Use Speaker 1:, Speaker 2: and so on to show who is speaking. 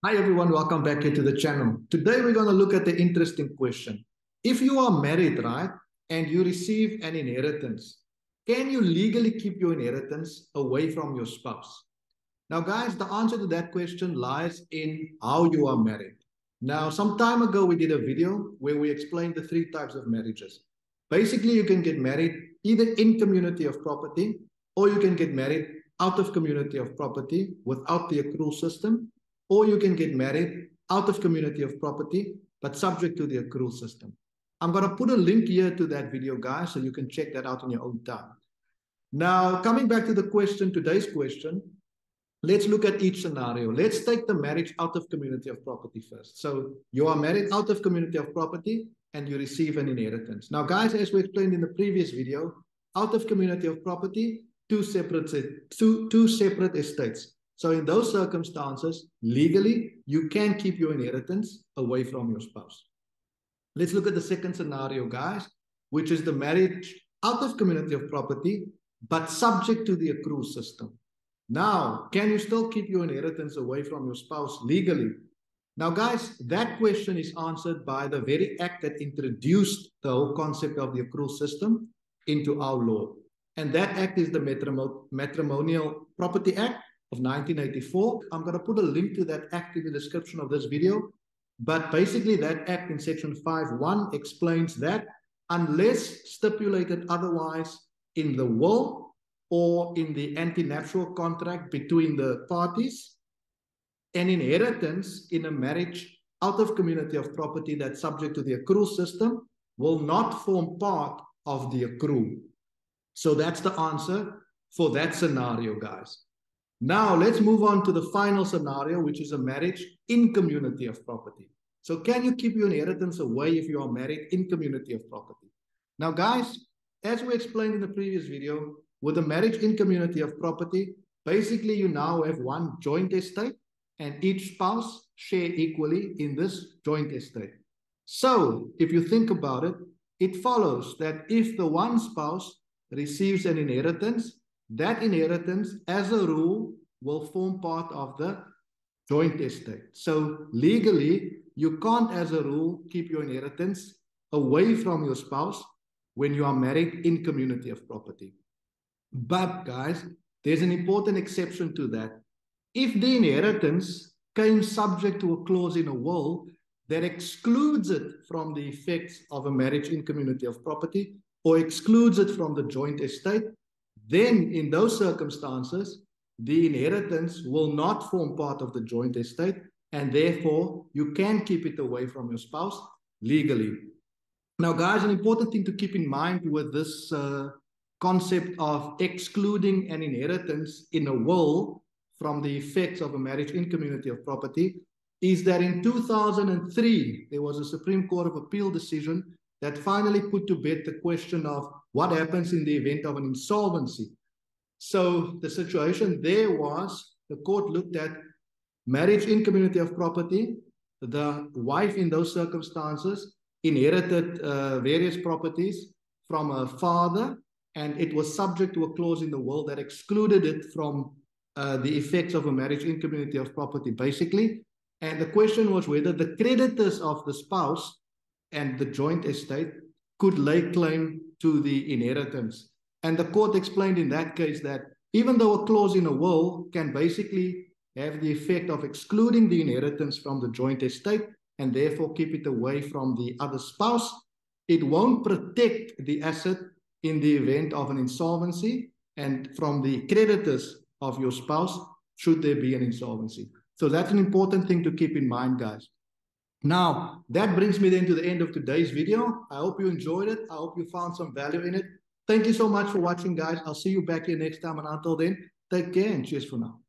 Speaker 1: Hi everyone, welcome back here to the channel. Today we're going to look at the interesting question. If you are married, right, and you receive an inheritance, can you legally keep your inheritance away from your spouse? Now guys, the answer to that question lies in how you are married. Now, some time ago we did a video where we explained the three types of marriages. Basically, you can get married either in community of property or you can get married out of community of property without the accrual system, or you can get married out of community of property, but subject to the accrual system. I'm going to put a link here to that video, guys, so you can check that out on your own time. Now, coming back to the question, today's question, let's look at each scenario. Let's take the marriage out of community of property first. So you are married out of community of property and you receive an inheritance. Now, guys, as we explained in the previous video, out of community of property, two separate estates. So in those circumstances, legally, you can keep your inheritance away from your spouse. Let's look at the second scenario, guys, which is the marriage out of community of property, but subject to the accrual system. Now, can you still keep your inheritance away from your spouse legally? Now, guys, that question is answered by the very act that introduced the whole concept of the accrual system into our law. And that act is the Matrimonial Property Act of 1984. I'm going to put a link to that act in the description of this video. But basically, that act in section 5.1 explains that unless stipulated otherwise in the will or in the antenuptial contract between the parties, an inheritance in a marriage out of community of property that's subject to the accrual system will not form part of the accrual. So that's the answer for that scenario, guys. Now, let's move on to the final scenario, which is a marriage in community of property. So can you keep your inheritance away if you are married in community of property? Now, guys, as we explained in the previous video, with a marriage in community of property, basically you now have one joint estate and each spouse share equally in this joint estate. So if you think about it, it follows that if the one spouse receives an inheritance, that inheritance, as a rule, will form part of the joint estate. So legally, you can't, as a rule, keep your inheritance away from your spouse when you are married in community of property. But, guys, there's an important exception to that. If the inheritance came subject to a clause in a will that excludes it from the effects of a marriage in community of property or excludes it from the joint estate, then in those circumstances, the inheritance will not form part of the joint estate, and therefore you can keep it away from your spouse legally. Now, guys, an important thing to keep in mind with this concept of excluding an inheritance in a will from the effects of a marriage in community of property is that in 2003, there was a Supreme Court of Appeal decision that finally put to bed the question of what happens in the event of an insolvency. So the situation there was, the court looked at marriage in community of property. The wife in those circumstances inherited various properties from her father, and it was subject to a clause in the will that excluded it from the effects of a marriage in community of property, basically. And the question was whether the creditors of the spouse and the joint estate could lay claim to the inheritance. And the court explained in that case that even though a clause in a will can basically have the effect of excluding the inheritance from the joint estate and therefore keep it away from the other spouse, it won't protect the asset in the event of an insolvency and from the creditors of your spouse should there be an insolvency. So that's an important thing to keep in mind, guys. Now, that brings me then to the end of today's video. I hope you enjoyed it. I hope you found some value in it. Thank you so much for watching, guys. I'll see you back here next time. And until then, take care and cheers for now.